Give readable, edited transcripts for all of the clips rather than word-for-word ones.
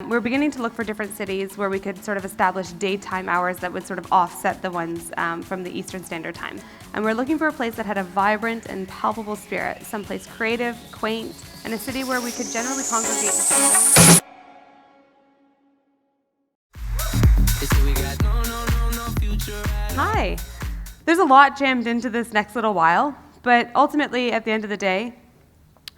We're beginning to look for different cities where we could sort of establish daytime hours that would sort of offset the ones from the Eastern Standard Time. And we're looking for a place that had a vibrant and palpable spirit, someplace creative, quaint, and a city where we could generally congregate. Hi. There's a lot jammed into this next little while, but ultimately, at the end of the day,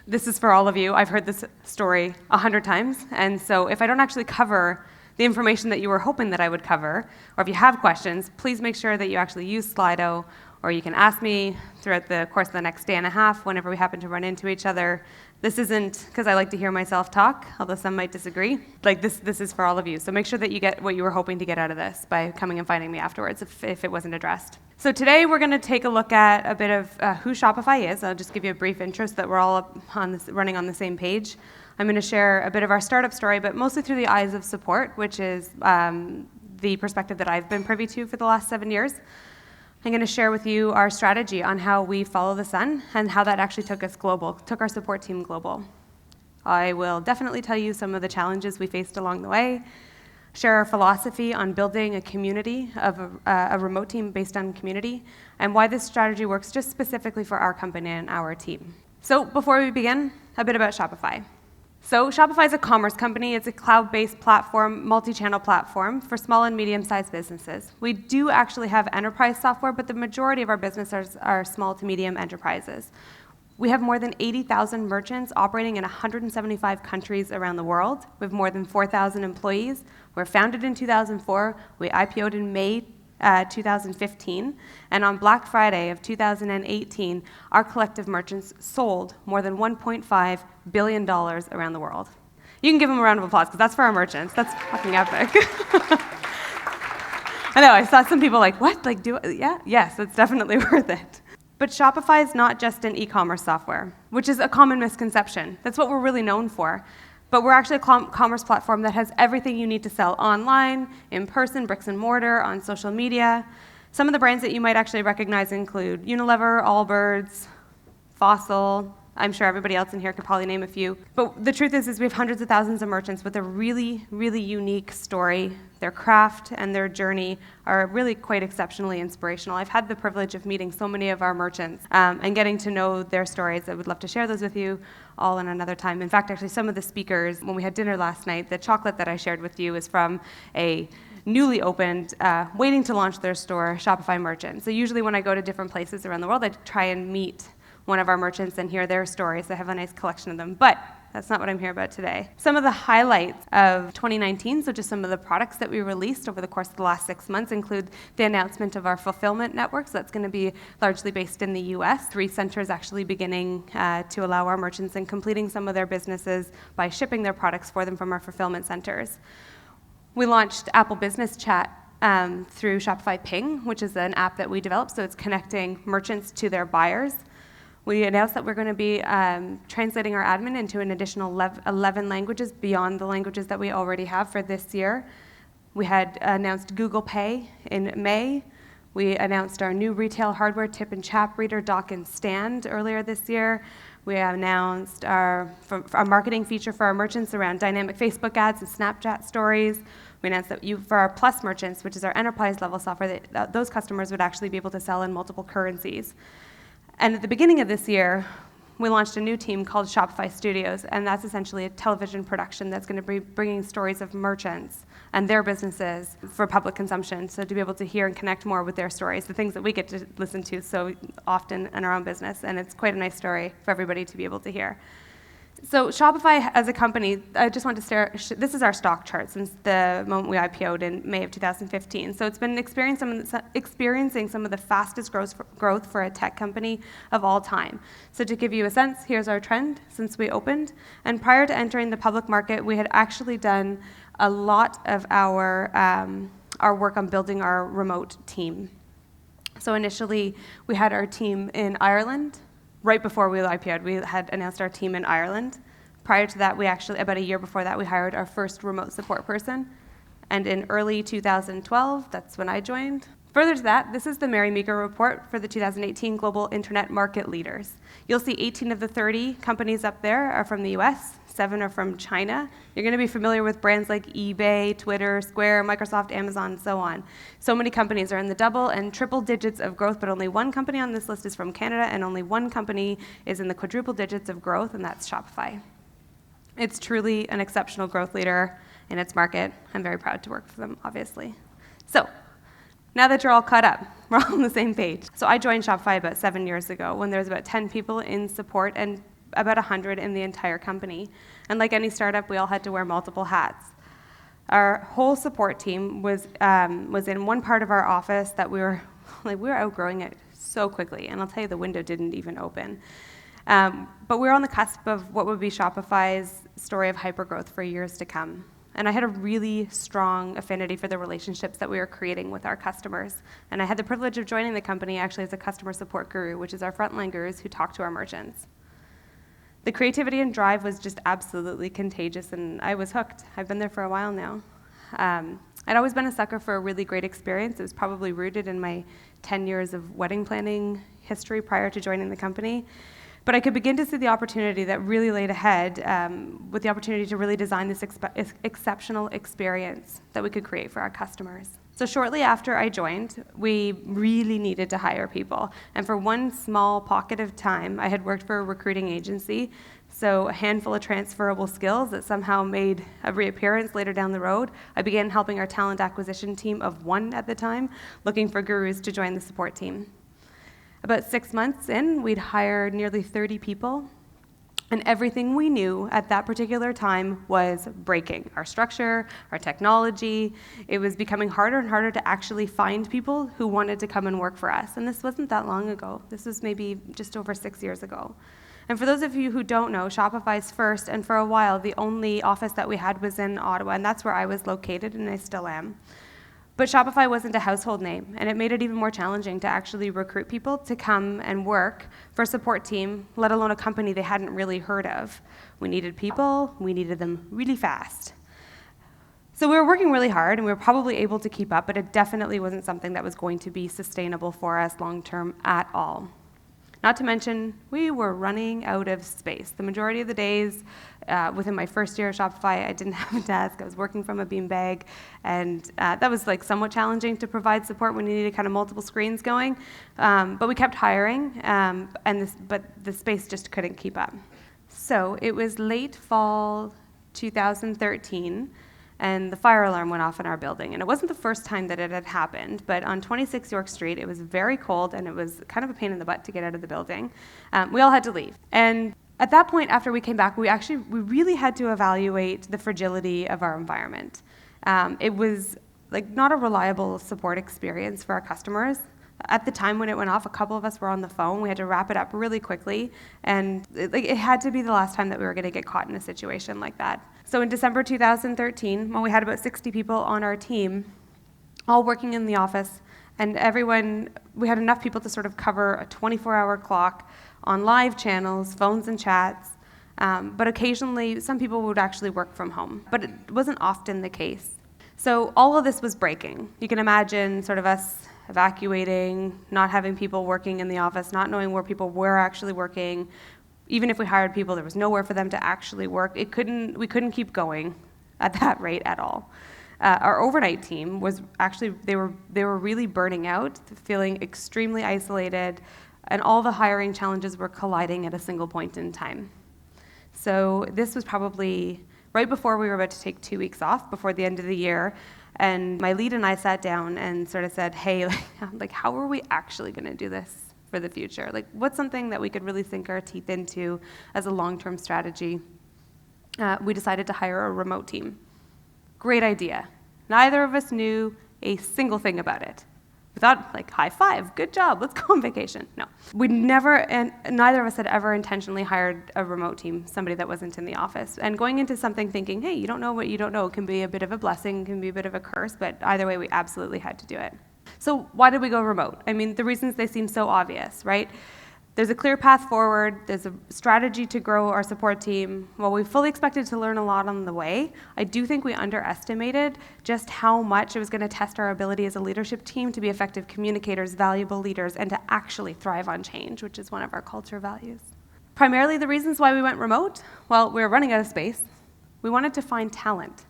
this is for all of you. I've heard this story 100 times, and so if I don't actually cover the information that you were hoping that I would cover, or if you have questions, please make sure that you actually use Slido, or you can ask me throughout the course of the next day and a half whenever we happen to run into each other. This isn't because I like to hear myself talk, although some might disagree. This is for all of you. So make sure that you get what you were hoping to get out of this by coming and finding me afterwards if it wasn't addressed. So today we're going to take a look at a bit of who Shopify is. I'll just give you a brief intro so that we're all running on the same page. I'm going to share a bit of our startup story, but mostly through the eyes of support, which is the perspective that I've been privy to for the last 7 years. I'm going to share with you our strategy on how we follow the sun and how that actually took us global, took our support team global. I will definitely tell you some of the challenges we faced along the way, share our philosophy on building a community of a remote team based on community, and why this strategy works just specifically for our company and our team. So before we begin, a bit about Shopify. So Shopify is a commerce company. It's a cloud-based platform, multi-channel platform for small and medium-sized businesses. We do actually have enterprise software, but the majority of our businesses are small to medium enterprises. We have more than 80,000 merchants operating in 175 countries around the world. We have more than 4,000 employees. We're founded in 2004. We IPO'd in May 2015, and on Black Friday of 2018, our collective merchants sold more than $1.5 billion around the world. You can give them a round of applause, because that's for our merchants. That's fucking epic. I know, I saw some people like, what? Yes, it's definitely worth it. But Shopify is not just an e-commerce software, which is a common misconception. That's what we're really known for. But we're actually a commerce platform that has everything you need to sell online, in person, bricks and mortar, on social media. Some of the brands that you might actually recognize include Unilever, Allbirds, Fossil. I'm sure everybody else in here could probably name a few. But the truth is we have hundreds of thousands of merchants with a really, really unique story. Their craft and their journey are really quite exceptionally inspirational. I've had the privilege of meeting so many of our merchants and getting to know their stories. I would love to share those with you all in another time. In fact, actually, some of the speakers, when we had dinner last night, the chocolate that I shared with you is from a newly opened, waiting to launch their store, Shopify merchant. So usually when I go to different places around the world, I try and meet one of our merchants and hear their stories. I have a nice collection of them, but that's not what I'm here about today. Some of the highlights of 2019, so just some of the products that we released over the course of the last 6 months, include the announcement of our fulfillment network. So that's going to be largely based in the US. 3 centers actually beginning to allow our merchants and completing some of their businesses by shipping their products for them from our fulfillment centers. We launched Apple Business Chat through Shopify Ping, which is an app that we developed, so it's connecting merchants to their buyers. We announced that we're going to be translating our admin into an additional 11 languages beyond the languages that we already have for this year. We had announced Google Pay in May. We announced our new retail hardware tip and chap reader dock and stand earlier this year. We announced our marketing feature for our merchants around dynamic Facebook ads and Snapchat stories. We announced that for our Plus merchants, which is our enterprise level software, that those customers would actually be able to sell in multiple currencies. And at the beginning of this year, we launched a new team called Shopify Studios, and that's essentially a television production that's going to be bringing stories of merchants and their businesses for public consumption, so to be able to hear and connect more with their stories, the things that we get to listen to so often in our own business, and it's quite a nice story for everybody to be able to hear. So Shopify as a company, I just want to this is our stock chart since the moment we IPO'd in May of 2015. So it's been experiencing some of the fastest growth for a tech company of all time. So to give you a sense, here's our trend since we opened. And prior to entering the public market, we had actually done a lot of our work on building our remote team. So initially, we had our team in Ireland. Right before we IPO'd, we had announced our team in Ireland. Prior to that, about a year before that, we hired our first remote support person. And in early 2012, that's when I joined. Further to that, this is the Mary Meeker report for the 2018 Global Internet Market Leaders. You'll see 18 of the 30 companies up there are from the US, 7 are from China. You're going to be familiar with brands like eBay, Twitter, Square, Microsoft, Amazon, and so on. So many companies are in the double and triple digits of growth, but only one company on this list is from Canada, and only one company is in the quadruple digits of growth, and that's Shopify. It's truly an exceptional growth leader in its market. I'm very proud to work for them, obviously. So, now that you're all caught up, we're all on the same page. So I joined Shopify about 7 years ago when there was about 10 people in support and about 100 in the entire company. And like any startup, we all had to wear multiple hats. Our whole support team was in one part of our office that we were outgrowing it so quickly. And I'll tell you, the window didn't even open. But we were on the cusp of what would be Shopify's story of hypergrowth for years to come. And I had a really strong affinity for the relationships that we were creating with our customers. And I had the privilege of joining the company actually as a customer support guru, which is our frontline gurus who talk to our merchants. The creativity and drive was just absolutely contagious, and I was hooked. I've been there for a while now. I'd always been a sucker for a really great experience. It was probably rooted in my 10 years of wedding planning history prior to joining the company. But I could begin to see the opportunity that really laid ahead with the opportunity to really design this exceptional experience that we could create for our customers. So shortly after I joined, we really needed to hire people. And for one small pocket of time, I had worked for a recruiting agency, so a handful of transferable skills that somehow made a reappearance later down the road. I began helping our talent acquisition team of 1 at the time, looking for gurus to join the support team. About 6 months in, we'd hired nearly 30 people, and everything we knew at that particular time was breaking. Our structure, our technology, it was becoming harder and harder to actually find people who wanted to come and work for us. And this wasn't that long ago. This was maybe just over 6 years ago. And for those of you who don't know, Shopify's first, and for a while, the only office that we had was in Ottawa, and that's where I was located, and I still am. But Shopify wasn't a household name, and it made it even more challenging to actually recruit people to come and work for a support team, let alone a company they hadn't really heard of. We needed people, we needed them really fast. So we were working really hard, and we were probably able to keep up, but it definitely wasn't something that was going to be sustainable for us long-term at all. Not to mention, we were running out of space. The majority of the days within my first year of Shopify, I didn't have a desk. I was working from a beanbag, and that was like somewhat challenging to provide support when you needed kind of multiple screens going. But we kept hiring, but the space just couldn't keep up. So it was late fall 2013, and the fire alarm went off in our building. And it wasn't the first time that it had happened, but on 26 York Street, it was very cold, and it was kind of a pain in the butt to get out of the building. We all had to leave. And at that point, after we came back, we really had to evaluate the fragility of our environment. It was like not a reliable support experience for our customers. At the time when it went off, a couple of us were on the phone. We had to wrap it up really quickly, and it had to be the last time that we were going to get caught in a situation like that. So in December 2013, when we had about 60 people on our team, all working in the office, and we had enough people to sort of cover a 24-hour clock on live channels, phones and chats, but occasionally some people would actually work from home, but it wasn't often the case. So all of this was breaking. You can imagine sort of us evacuating, not having people working in the office, not knowing where people were actually working. Even if we hired people, there was nowhere for them to actually work. We couldn't keep going at that rate at all. Our overnight team was actually, they were really burning out, feeling extremely isolated, and all the hiring challenges were colliding at a single point in time. So this was probably right before we were about to take 2 weeks off before the end of the year. And my lead and I sat down and sort of said, hey, like how are we actually going to do this for the future? Like, what's something that we could really sink our teeth into as a long-term strategy? We decided to hire a remote team. Great idea. Neither of us knew a single thing about it. We thought, like, high five, good job, let's go on vacation. No. Neither of us had ever intentionally hired a remote team, somebody that wasn't in the office. And going into something thinking, hey, you don't know what you don't know can be a bit of a blessing, can be a bit of a curse, but either way, we absolutely had to do it. So why did we go remote? I mean, the reasons, they seem so obvious, right? There's a clear path forward. There's a strategy to grow our support team. While we fully expected to learn a lot on the way, I do think we underestimated just how much it was going to test our ability as a leadership team to be effective communicators, valuable leaders, and to actually thrive on change, which is one of our culture values. Primarily the reasons why we went remote, well, we were running out of space. We wanted to find talent.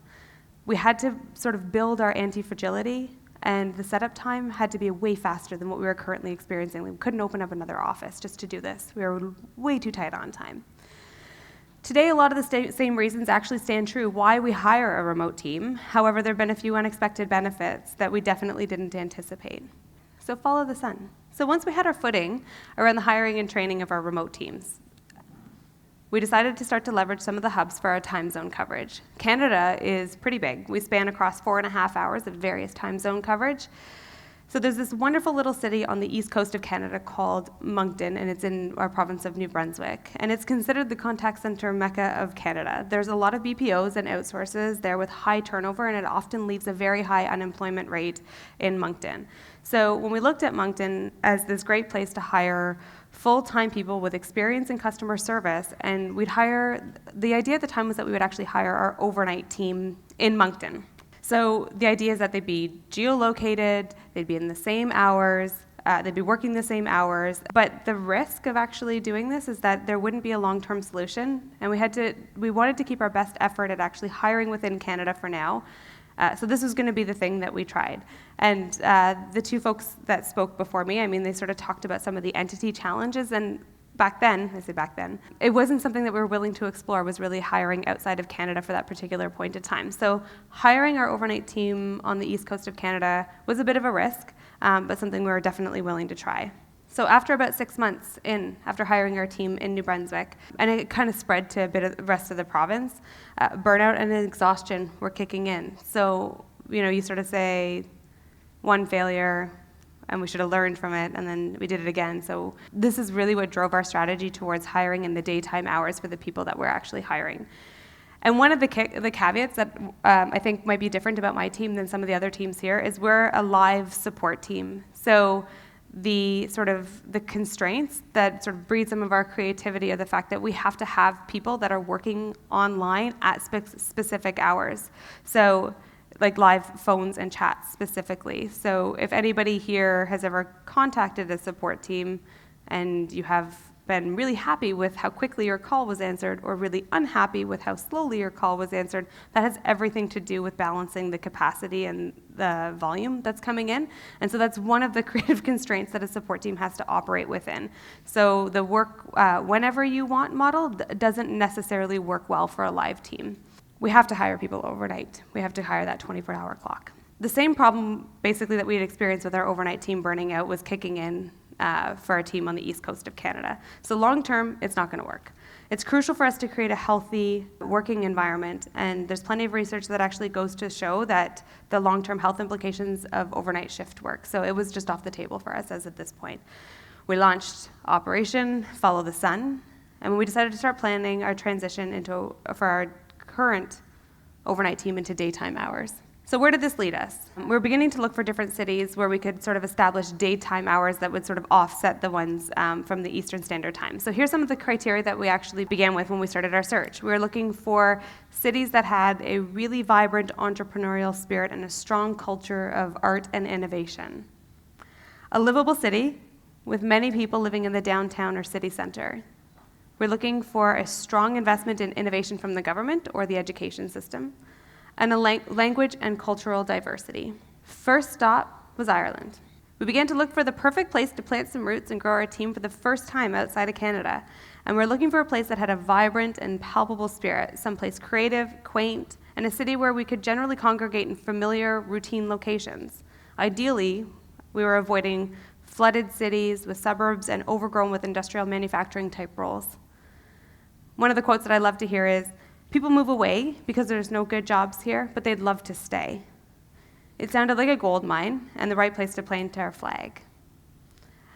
We had to sort of build our anti-fragility, and the setup time had to be way faster than what we were currently experiencing. We couldn't open up another office just to do this. We were way too tight on time. Today, a lot of the same reasons actually stand true why we hire a remote team. However, there have been a few unexpected benefits that we definitely didn't anticipate. So follow the sun. So once we had our footing around the hiring and training of our remote teams, we decided to start to leverage some of the hubs for our time zone coverage. Canada is pretty big. We span across 4.5 hours of various time zone coverage. So there's this wonderful little city on the east coast of Canada called Moncton, and it's in our province of New Brunswick. And it's considered the contact center mecca of Canada. There's a lot of BPOs and outsources there with high turnover, and it often leaves a very high unemployment rate in Moncton. So when we looked at Moncton as this great place to hire full-time people with experience in customer service, and the idea at the time was that we would actually hire our overnight team in Moncton. So the idea is that they'd be geolocated, they'd be in the same hours, they'd be working the same hours, but the risk of actually doing this is that there wouldn't be a long-term solution, and we wanted to keep our best effort at actually hiring within Canada for now. So this was going to be the thing that we tried. And the two folks that spoke before me, they sort of talked about some of the entity challenges, and back then, it wasn't something that we were willing to explore, was really hiring outside of Canada for that particular point in time. So hiring our overnight team on the east coast of Canada was a bit of a risk, but something we were definitely willing to try. So after about 6 months after hiring our team in New Brunswick, and it kind of spread to a bit of the rest of the province, burnout and exhaustion were kicking in. So, you sort of say one failure, and we should have learned from it, and then we did it again. So this is really what drove our strategy towards hiring in the daytime hours for the people that we're actually hiring. And one of the caveats that I think might be different about my team than some of the other teams here is we're a live support team. So the constraints that sort of breed some of our creativity are the fact that we have to have people that are working online at specific hours. So like live phones and chats specifically. So if anybody here has ever contacted a support team and you have been really happy with how quickly your call was answered or really unhappy with how slowly your call was answered, that has everything to do with balancing the capacity and the volume that's coming in. And so that's one of the creative constraints that a support team has to operate within. So the work whenever you want model doesn't necessarily work well for a live team. We have to hire people overnight. We have to hire that 24-hour clock. The same problem basically that we had experienced with our overnight team burning out was kicking in for our team on the east coast of Canada. So long term, it's not going to work. It's crucial for us to create a healthy working environment, and there's plenty of research that actually goes to show that the long-term health implications of overnight shift work. So it was just off the table for us as at this point. We launched Operation Follow the Sun, and we decided to start planning our transition for our current overnight team into daytime hours. So where did this lead us? We're beginning to look for different cities where we could sort of establish daytime hours that would sort of offset the ones from the Eastern Standard Time. So here's some of the criteria that we actually began with when we started our search. We were looking for cities that had a really vibrant entrepreneurial spirit and a strong culture of art and innovation. A livable city with many people living in the downtown or city center. We're looking for a strong investment in innovation from the government or the education system, and a language and cultural diversity. First stop was Ireland. We began to look for the perfect place to plant some roots and grow our team for the first time outside of Canada. And we're looking for a place that had a vibrant and palpable spirit, someplace creative, quaint, and a city where we could generally congregate in familiar, routine locations. Ideally, we were avoiding flooded cities with suburbs and overgrown with industrial manufacturing type roles. One of the quotes that I love to hear is, people move away because there's no good jobs here, but they'd love to stay. It sounded like a gold mine and the right place to plant our flag.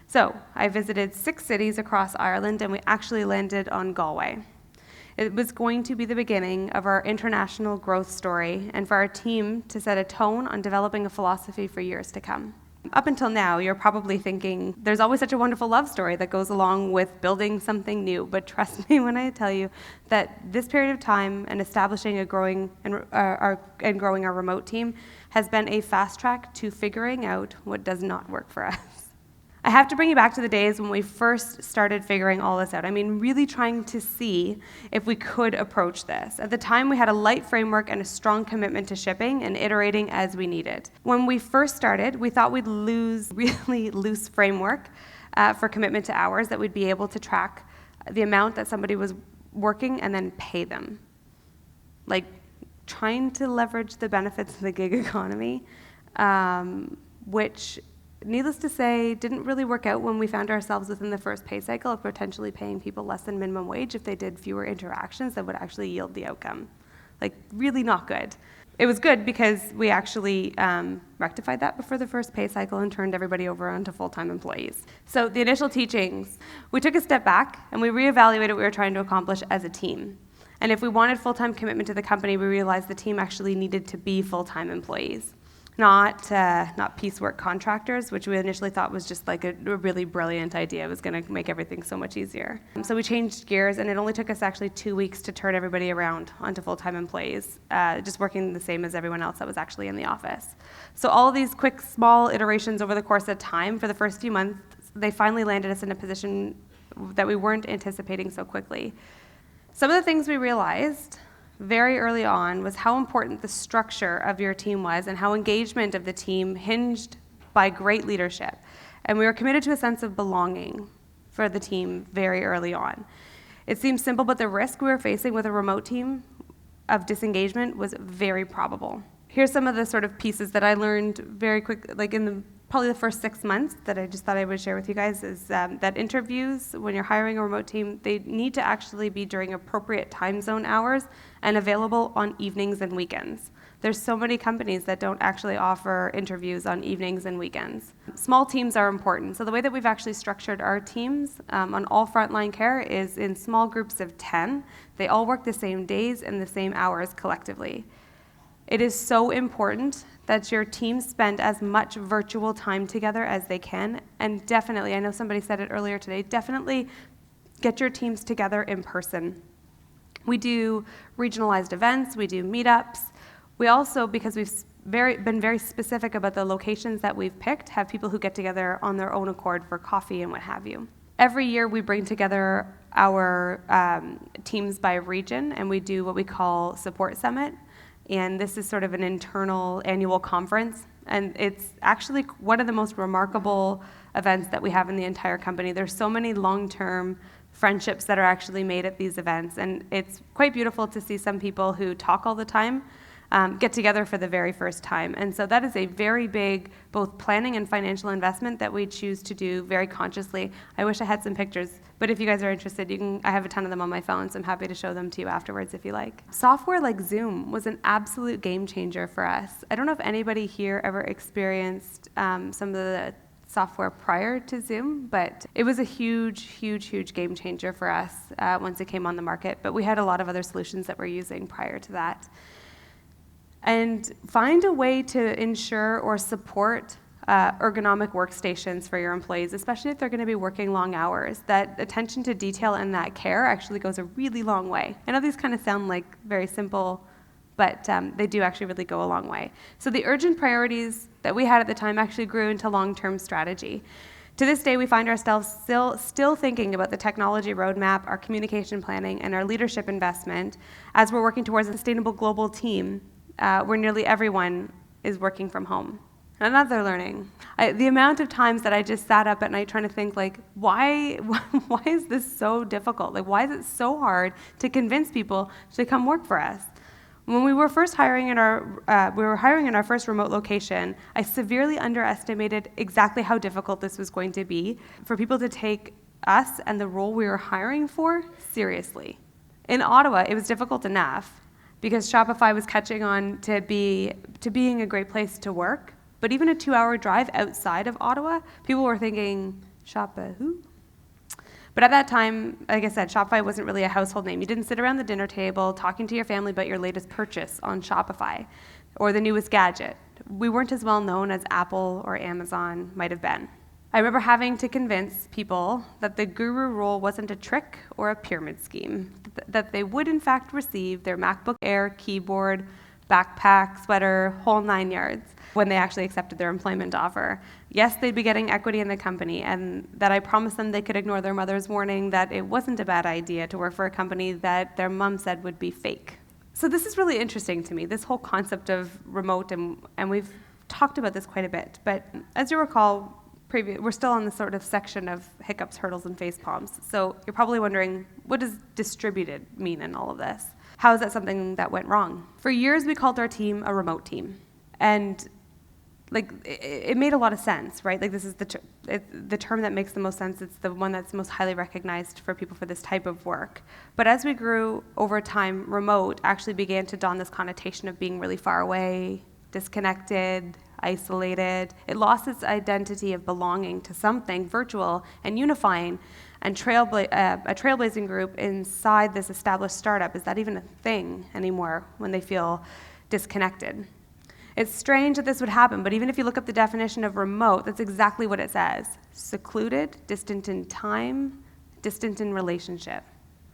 So I visited 6 cities across Ireland, and we actually landed on Galway. It was going to be the beginning of our international growth story and for our team to set a tone on developing a philosophy for years to come. Up until now, you're probably thinking, there's always such a wonderful love story that goes along with building something new, but trust me when I tell you that this period of time and establishing growing our remote team has been a fast track to figuring out what does not work for us. I have to bring you back to the days when we first started figuring all this out. I mean, really trying to see if we could approach this. At the time, we had a light framework and a strong commitment to shipping and iterating as we needed. When we first started, we thought we'd lose really loose framework for commitment to hours, that we'd be able to track the amount that somebody was working and then pay them. Like trying to leverage the benefits of the gig economy, which, needless to say, didn't really work out when we found ourselves within the first pay cycle of potentially paying people less than minimum wage if they did fewer interactions that would actually yield the outcome. Like, really not good. It was good because we actually rectified that before the first pay cycle and turned everybody over onto full-time employees. So the initial teachings, we took a step back and we reevaluated what we were trying to accomplish as a team. And if we wanted full-time commitment to the company, we realized the team actually needed to be full-time employees, not piecework contractors, which we initially thought was just like a really brilliant idea. It was going to make everything so much easier. So we changed gears, and it only took us actually 2 weeks to turn everybody around onto full-time employees, just working the same as everyone else that was actually in the office. So all of these quick, small iterations over the course of time, for the first few months, they finally landed us in a position that we weren't anticipating so quickly. Some of the things we realized very early on was how important the structure of your team was and how engagement of the team hinged by great leadership. And we were committed to a sense of belonging for the team very early on. It seems simple, but the risk we were facing with a remote team of disengagement was very probable. Here's some of the sort of pieces that I learned very quick, like in probably the first 6 months, that I just thought I would share with you guys, is that interviews, when you're hiring a remote team, they need to actually be during appropriate time zone hours and available on evenings and weekends. There's so many companies that don't actually offer interviews on evenings and weekends. Small teams are important. So the way that we've actually structured our teams on all frontline care is in small groups of 10. They all work the same days and the same hours collectively. It is so important that your teams spend as much virtual time together as they can, and definitely, I know somebody said it earlier today, definitely get your teams together in person. We do regionalized events, we do meetups. We also, because we've been very specific about the locations that we've picked, have people who get together on their own accord for coffee and what have you. Every year we bring together our teams by region, and we do what we call Support Summit. And this is sort of an internal annual conference, and it's actually one of the most remarkable events that we have in the entire company. There's so many long-term friendships that are actually made at these events, and it's quite beautiful to see some people who talk all the time get together for the very first time. And so that is a very big both planning and financial investment that we choose to do very consciously. I wish I had some pictures, but if you guys are interested, I have a ton of them on my phone, so I'm happy to show them to you afterwards if you like. Software like Zoom was an absolute game changer for us. I don't know if anybody here ever experienced some of the software prior to Zoom, but it was a huge game changer for us once it came on the market. But we had a lot of other solutions that we're using prior to that. And find a way to ensure or support ergonomic workstations for your employees, especially if they're going to be working long hours. That attention to detail and that care actually goes a really long way. I know these kind of sound like very simple, but they do actually really go a long way. So the urgent priorities that we had at the time actually grew into long-term strategy. To this day, we find ourselves still thinking about the technology roadmap, our communication planning, and our leadership investment as we're working towards a sustainable global team where nearly everyone is working from home. Another learning. The amount of times that I just sat up at night trying to think, like, why is this so difficult? Like, why is it so hard to convince people to come work for us? When we were first hiring in our first remote location, I severely underestimated exactly how difficult this was going to be for people to take us and the role we were hiring for seriously. In Ottawa, it was difficult enough because Shopify was catching on to being a great place to work. But even a 2-hour drive outside of Ottawa, people were thinking, Shoppa who? But at that time, like I said, Shopify wasn't really a household name. You didn't sit around the dinner table talking to your family about your latest purchase on Shopify or the newest gadget. We weren't as well known as Apple or Amazon might have been. I remember having to convince people that the guru role wasn't a trick or a pyramid scheme, that they would in fact receive their MacBook Air keyboard backpack, sweater, whole 9 yards, when they actually accepted their employment offer. Yes, they'd be getting equity in the company, and that I promised them they could ignore their mother's warning that it wasn't a bad idea to work for a company that their mom said would be fake. So this is really interesting to me, this whole concept of remote, and we've talked about this quite a bit. But as you recall, we're still on the sort of section of hiccups, hurdles, and facepalms. So you're probably wondering, what does distributed mean in all of this? How is that something that went wrong? For years, we called our team a remote team. And it made a lot of sense, right? Like, this is the term that makes the most sense. It's the one that's most highly recognized for people for this type of work. But as we grew over time, remote actually began to don this connotation of being really far away, disconnected, isolated. It lost its identity of belonging to something virtual and unifying. And a trailblazing group inside this established startup, is that even a thing anymore when they feel disconnected? It's strange that this would happen, but even if you look up the definition of remote, that's exactly what it says. Secluded, distant in time, distant in relationship.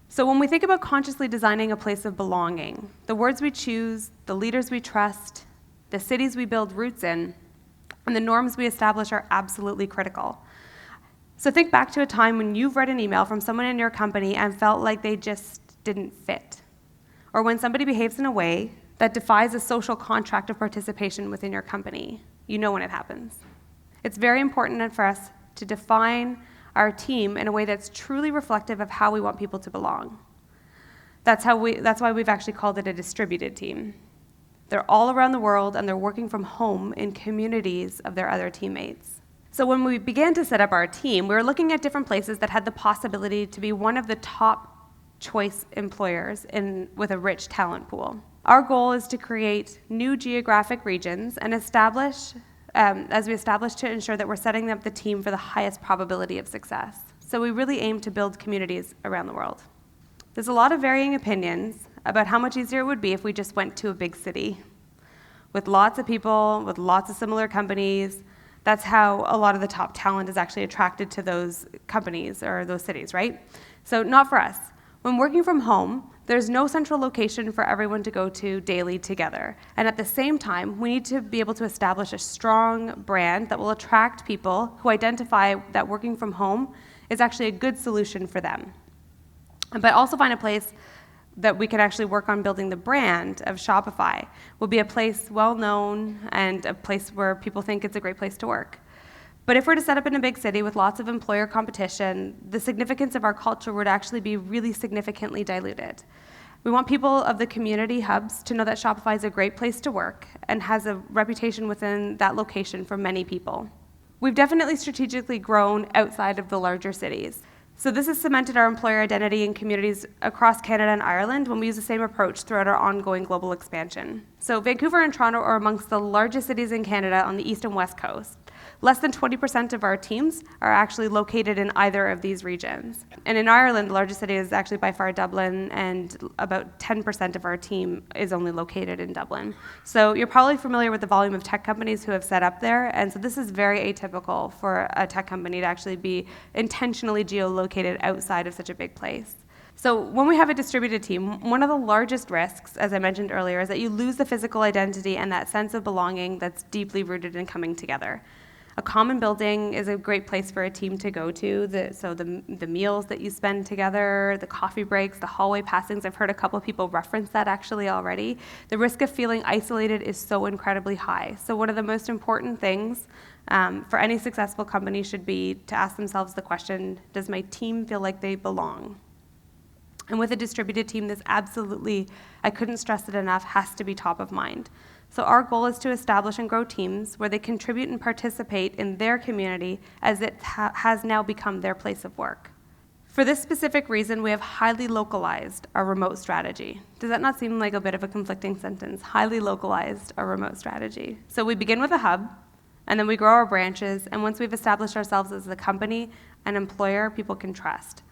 So when we think about consciously designing a place of belonging, the words we choose, the leaders we trust, the cities we build roots in, and the norms we establish are absolutely critical. So think back to a time when you've read an email from someone in your company and felt like they just didn't fit. Or when somebody behaves in a way that defies a social contract of participation within your company. You know when it happens. It's very important for us to define our team in a way that's truly reflective of how we want people to belong. That's why we've actually called it a distributed team. They're all around the world, and they're working from home in communities of their other teammates. So when we began to set up our team, we were looking at different places that had the possibility to be one of the top choice employers with a rich talent pool. Our goal is to create new geographic regions and establish to ensure that we're setting up the team for the highest probability of success. So we really aim to build communities around the world. There's a lot of varying opinions about how much easier it would be if we just went to a big city with lots of people, with lots of similar companies. That's how a lot of the top talent is actually attracted to those companies or those cities, right? So not for us. When working from home, there's no central location for everyone to go to daily together. And at the same time, we need to be able to establish a strong brand that will attract people who identify that working from home is actually a good solution for them. But also find a place that we can actually work on building the brand of Shopify. Will be a place well-known and a place where people think it's a great place to work. But if we're to set up in a big city with lots of employer competition, the significance of our culture would actually be really significantly diluted. We want people of the community hubs to know that Shopify is a great place to work and has a reputation within that location for many people. We've definitely strategically grown outside of the larger cities. So this has cemented our employer identity in communities across Canada and Ireland when we use the same approach throughout our ongoing global expansion. So Vancouver and Toronto are amongst the largest cities in Canada on the east and west coast. Less than 20% of our teams are actually located in either of these regions. And in Ireland, the largest city is actually by far Dublin, and about 10% of our team is only located in Dublin. So you're probably familiar with the volume of tech companies who have set up there, and so this is very atypical for a tech company to actually be intentionally geolocated outside of such a big place. So when we have a distributed team, one of the largest risks, as I mentioned earlier, is that you lose the physical identity and that sense of belonging that's deeply rooted in coming together. A common building is a great place for a team to go to. The meals that you spend together, the coffee breaks, the hallway passings, I've heard a couple of people reference that actually already. The risk of feeling isolated is so incredibly high. So one of the most important things for any successful company should be to ask themselves the question, does my team feel like they belong? And with a distributed team, this absolutely, I couldn't stress it enough, has to be top of mind. So our goal is to establish and grow teams where they contribute and participate in their community as it has now become their place of work. For this specific reason, we have highly localized our remote strategy. Does that not seem like a bit of a conflicting sentence? Highly localized our remote strategy. So we begin with a hub, and then we grow our branches, and once we've established ourselves as a company, an employer people can trust.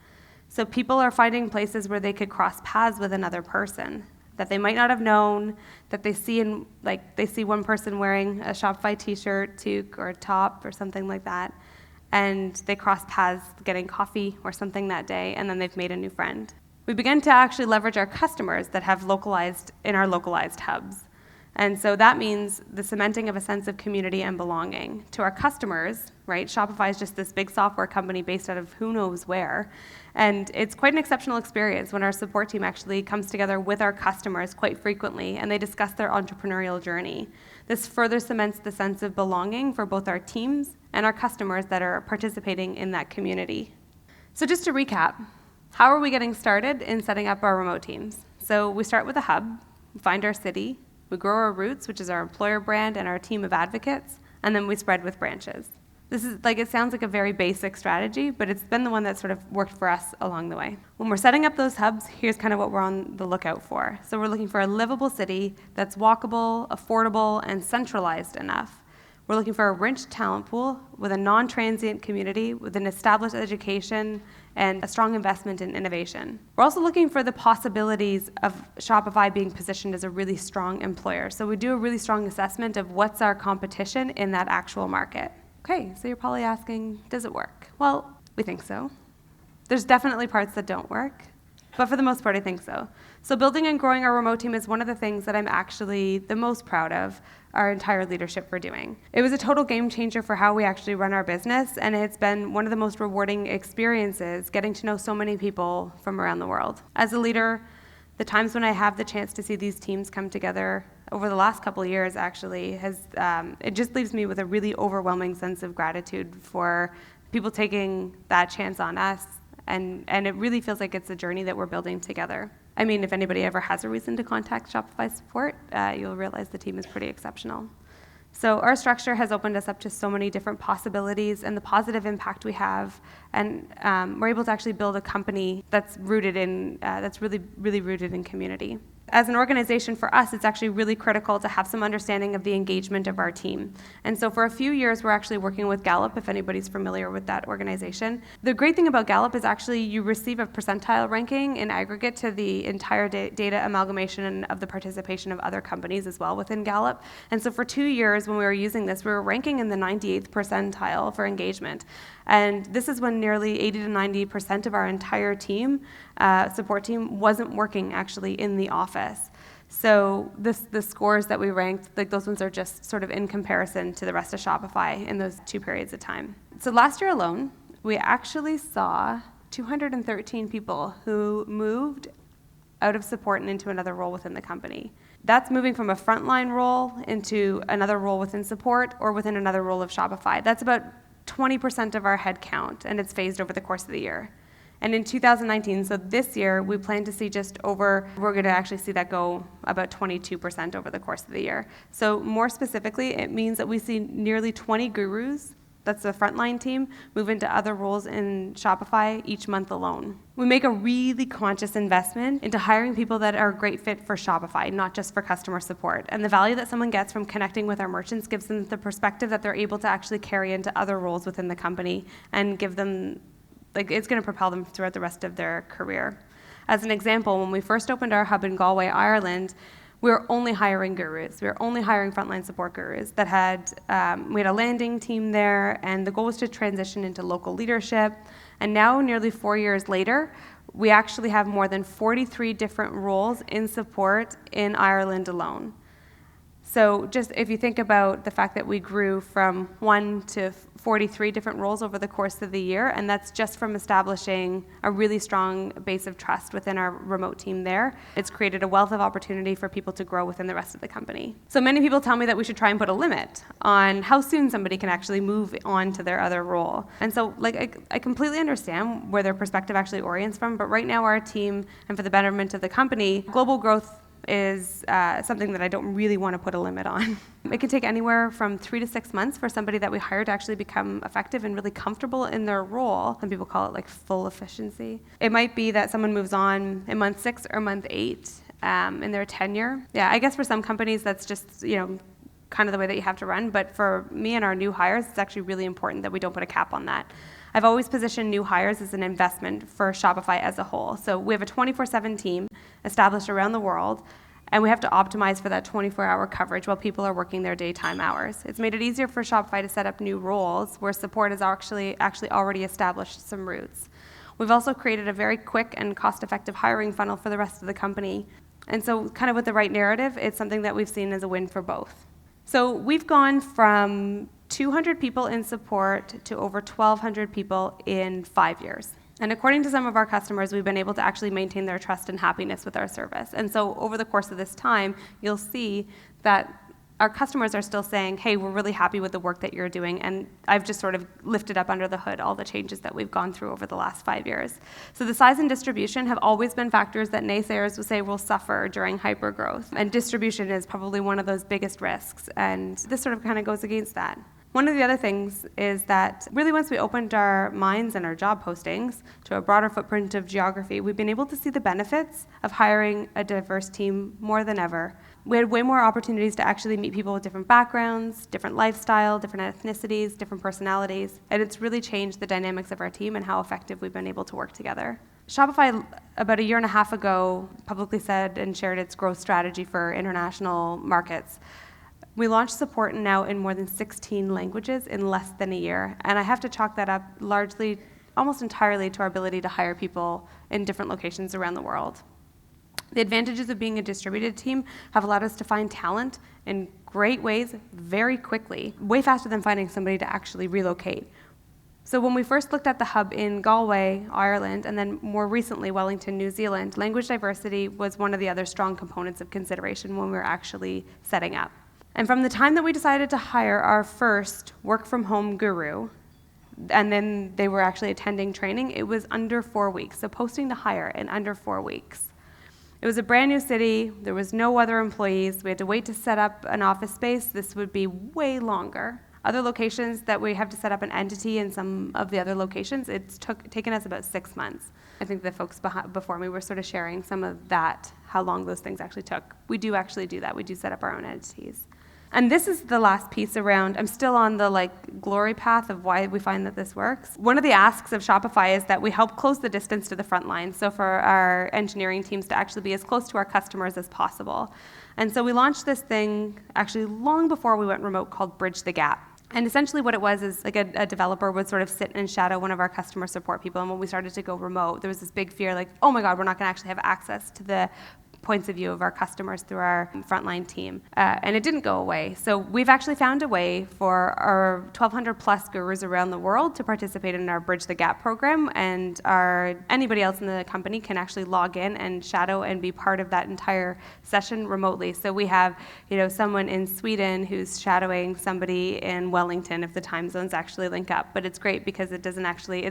So people are finding places where they could cross paths with another person that they might not have known, that they see they see one person wearing a Shopify t-shirt, toque, or a top or something like that, and they cross paths getting coffee or something that day, and then they've made a new friend. We begin to actually leverage our customers that have localized in our localized hubs. And so that means the cementing of a sense of community and belonging. To our customers, right, Shopify is just this big software company based out of who knows where. And it's quite an exceptional experience when our support team actually comes together with our customers quite frequently and they discuss their entrepreneurial journey. This further cements the sense of belonging for both our teams and our customers that are participating in that community. So just to recap, how are we getting started in setting up our remote teams? So we start with a hub, we find our city, we grow our roots, which is our employer brand and our team of advocates, and then we spread with branches. This is it sounds like a very basic strategy, but it's been the one that sort of worked for us along the way. When we're setting up those hubs, here's kind of what we're on the lookout for. So we're looking for a livable city that's walkable, affordable, and centralized enough. We're looking for a rich talent pool with a non-transient community, with an established education, and a strong investment in innovation. We're also looking for the possibilities of Shopify being positioned as a really strong employer. So we do a really strong assessment of what's our competition in that actual market. Okay, so you're probably asking, does it work? Well, we think so. There's definitely parts that don't work, but for the most part, I think so. So building and growing our remote team is one of the things that I'm actually the most proud of our entire leadership for doing. It was a total game changer for how we actually run our business, and it's been one of the most rewarding experiences getting to know so many people from around the world. As a leader, the times when I have the chance to see these teams come together over the last couple of years actually it just leaves me with a really overwhelming sense of gratitude for people taking that chance on us, and it really feels like it's a journey that we're building together. I mean, if anybody ever has a reason to contact Shopify support, you'll realize the team is pretty exceptional. So our structure has opened us up to so many different possibilities and the positive impact we have, and we're able to actually build a company that's rooted in, that's really, really rooted in community. As an organization, for us, it's actually really critical to have some understanding of the engagement of our team. And so for a few years, we're actually working with Gallup, if anybody's familiar with that organization. The great thing about Gallup is actually you receive a percentile ranking in aggregate to the entire data amalgamation of the participation of other companies as well within Gallup. And so for 2 years, when we were using this, we were ranking in the 98th percentile for engagement. And this is when nearly 80 to 90% of our entire team, support team, wasn't working actually in the office. So the scores that we ranked, those ones are just sort of in comparison to the rest of Shopify in those 2 periods of time. So last year alone, we actually saw 213 people who moved out of support and into another role within the company. That's moving from a frontline role into another role within support or within another role of Shopify. That's about 20% of our headcount, and it's phased over the course of the year. And in 2019, so this year, we plan to see we're going to actually see that go about 22% over the course of the year. So more specifically, it means that we see nearly 20 gurus, that's the frontline team, move into other roles in Shopify each month alone. We make a really conscious investment into hiring people that are a great fit for Shopify, not just for customer support. And the value that someone gets from connecting with our merchants gives them the perspective that they're able to actually carry into other roles within the company and give them, it's going to propel them throughout the rest of their career. As an example, when we first opened our hub in Galway, Ireland, we were only hiring gurus. We were only hiring frontline support gurus that we had a landing team there, and the goal was to transition into local leadership. And now, nearly 4 years later, we actually have more than 43 different roles in support in Ireland alone. So just if you think about the fact that we grew from 1 to 43 different roles over the course of the year, and that's just from establishing a really strong base of trust within our remote team there, it's created a wealth of opportunity for people to grow within the rest of the company. So many people tell me that we should try and put a limit on how soon somebody can actually move on to their other role. And so I completely understand where their perspective actually orients from, but right now our team, and for the betterment of the company, global growth is something that I don't really want to put a limit on. It can take anywhere from 3 to 6 months for somebody that we hire to actually become effective and really comfortable in their role. Some people call it full efficiency. It might be that someone moves on in month 6 or month 8 in their tenure. Yeah, I guess for some companies that's just, kind of the way that you have to run. But for me and our new hires, it's actually really important that we don't put a cap on that. I've always positioned new hires as an investment for Shopify as a whole. So we have a 24/7 team established around the world, and we have to optimize for that 24-hour coverage while people are working their daytime hours. It's made it easier for Shopify to set up new roles where support has actually already established some roots. We've also created a very quick and cost-effective hiring funnel for the rest of the company. And so kind of with the right narrative, it's something that we've seen as a win for both. So we've gone from 200 people in support to over 1,200 people in 5 years. And according to some of our customers, we've been able to actually maintain their trust and happiness with our service. And so over the course of this time, you'll see that our customers are still saying, hey, we're really happy with the work that you're doing. And I've just sort of lifted up under the hood all the changes that we've gone through over the last 5 years. So the size and distribution have always been factors that naysayers will say will suffer during hypergrowth. And distribution is probably one of those biggest risks. And this sort of kind of goes against that. One of the other things is that really once we opened our minds and our job postings to a broader footprint of geography, we've been able to see the benefits of hiring a diverse team more than ever. We had way more opportunities to actually meet people with different backgrounds, different lifestyle, different ethnicities, different personalities, and it's really changed the dynamics of our team and how effective we've been able to work together. Shopify, about a year and a half ago, publicly said and shared its growth strategy for international markets. We launched support now in more than 16 languages in less than a year, and I have to chalk that up largely, almost entirely, to our ability to hire people in different locations around the world. The advantages of being a distributed team have allowed us to find talent in great ways very quickly, way faster than finding somebody to actually relocate. So when we first looked at the hub in Galway, Ireland, and then more recently Wellington, New Zealand, language diversity was one of the other strong components of consideration when we were actually setting up. And from the time that we decided to hire our first work-from-home guru, and then they were actually attending training, it was under 4 weeks. So posting to hire in under 4 weeks. It was a brand new city. There was no other employees. We had to wait to set up an office space. This would be way longer. Other locations that we have to set up an entity in some of the other locations, it's taken us about 6 months. I think the folks before me were sort of sharing some of that, how long those things actually took. We do actually do that. We do set up our own entities. And this is the last piece around, I'm still on the glory path of why we find that this works. One of the asks of Shopify is that we help close the distance to the front line. So for our engineering teams to actually be as close to our customers as possible. And so we launched this thing actually long before we went remote called Bridge the Gap. And essentially what it was is like a developer would sort of sit and shadow one of our customer support people. And when we started to go remote, there was this big fear like, oh my God, we're not gonna actually have access to the points of view of our customers through our frontline team. And it didn't go away. So we've actually found a way for our 1,200 plus gurus around the world to participate in our Bridge the Gap program, and anybody else in the company can actually log in and shadow and be part of that entire session remotely. So we have someone in Sweden who's shadowing somebody in Wellington if the time zones actually link up. But it's great because it's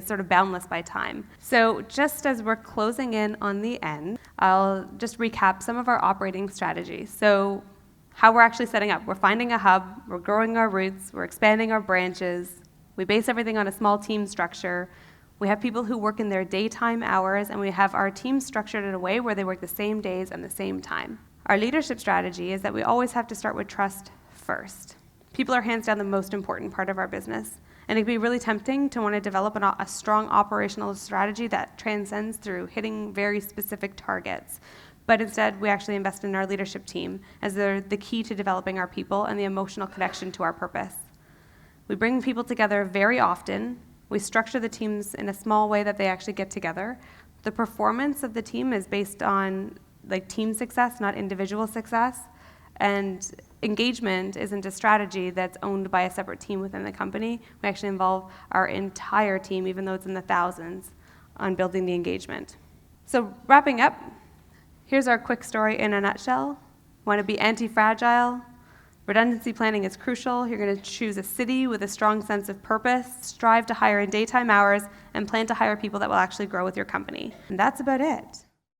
sort of boundless by time. So just as we're closing in on the end, I'll just recap some of our operating strategies. So how we're actually setting up. We're finding a hub, we're growing our roots, we're expanding our branches, we base everything on a small team structure, we have people who work in their daytime hours, and we have our team structured in a way where they work the same days and the same time. Our leadership strategy is that we always have to start with trust first. People are hands down the most important part of our business. And it can be really tempting to want to develop a strong operational strategy that transcends through hitting very specific targets. But instead, we actually invest in our leadership team as they're the key to developing our people and the emotional connection to our purpose. We bring people together very often. We structure the teams in a small way that they actually get together. The performance of the team is based on team success, not individual success. And engagement isn't a strategy that's owned by a separate team within the company. We actually involve our entire team, even though it's in the thousands, on building the engagement. So wrapping up, here's our quick story in a nutshell. Want to be anti-fragile? Redundancy planning is crucial. You're going to choose a city with a strong sense of purpose, strive to hire in daytime hours, and plan to hire people that will actually grow with your company. And that's about it.